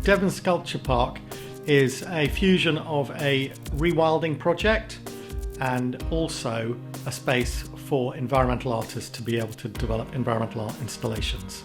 Devon Sculpture Park is a fusion of a ReWilding project and also a space for environmental artists to be able to develop environmental art installations.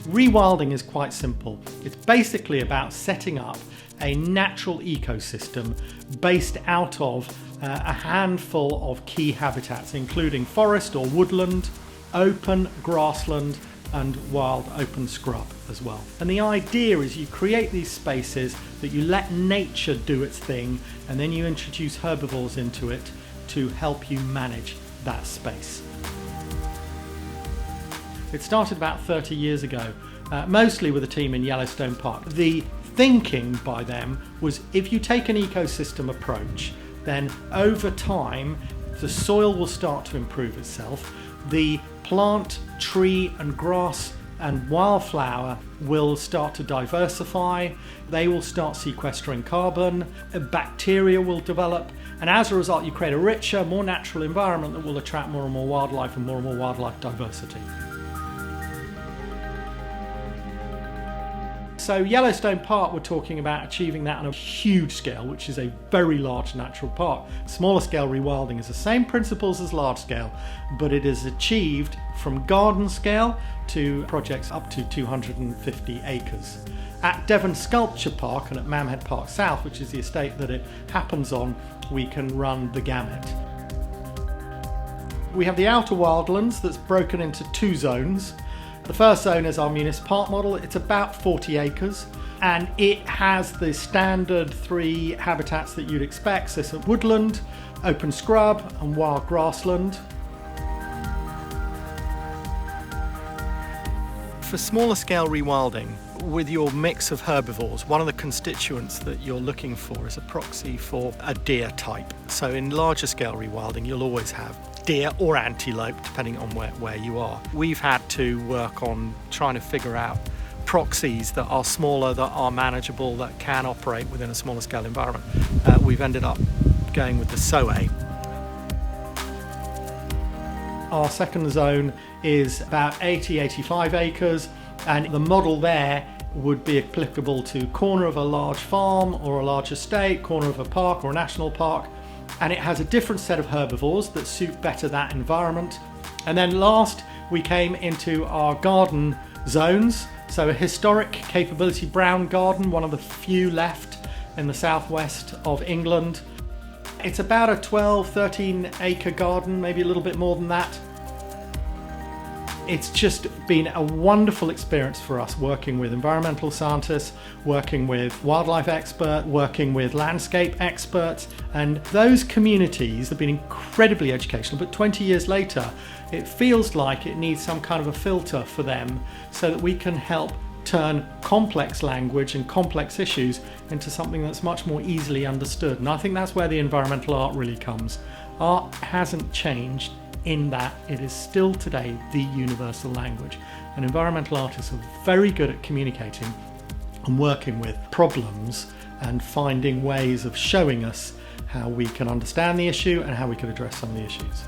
ReWilding is quite simple. It's basically about setting up a natural ecosystem based out of a handful of key habitats, including forest or woodland, open grassland, and wild open scrub as well. And the idea is you create these spaces that you let nature do its thing, and then you introduce herbivores into it to help you manage that space. It started about 30 years ago, mostly with a team in Yellowstone Park. The thinking by them was if you take an ecosystem approach, then over time the soil will start to improve itself. The plant, tree and grass and wildflower will start to diversify. They will start sequestering carbon. Bacteria will develop. And as a result, you create a richer, more natural environment that will attract more and more wildlife and more wildlife diversity. So Yellowstone Park, we're talking about achieving that on a huge scale, which is a very large natural park. Smaller scale rewilding is the same principles as large scale, but it is achieved from garden scale to projects up to 250 acres. At Devon Sculpture Park and at Mamhead Park South, which is the estate that it happens on, we can run the gamut. We have the outer wildlands that's broken into two zones. The first zone is our Munis Park model. It's about 40 acres and it has the standard three habitats that you'd expect. So it's a woodland, open scrub and wild grassland. For smaller scale rewilding, with your mix of herbivores, one of the constituents that you're looking for is a proxy for a deer type. So in larger scale rewilding, you'll always have deer or antelope, depending on where you are. We've had to work on trying to figure out proxies that are smaller, that are manageable, that can operate within a smaller scale environment. We've ended up going with the SOA. Our second zone is about 80-85 acres, and the model there would be applicable to corner of a large farm or a large estate, corner of a park or a national park. And it has a different set of herbivores that suit better that environment. And then last, we came into our garden zones. So a historic capability brown garden, one of the few left in the southwest of England. It's about a 12-13 acre garden, maybe a little bit more than that. It's just been a wonderful experience for us working with environmental scientists, working with wildlife experts, working with landscape experts, and those communities have been incredibly educational, but 20 years later it feels like it needs some kind of a filter for them so that we can help turn complex language and complex issues into something that's much more easily understood. And I think that's where the environmental art really comes. Art hasn't changed in that it is still today the universal language. And environmental artists are very good at communicating and working with problems and finding ways of showing us how we can understand the issue and how we can address some of the issues.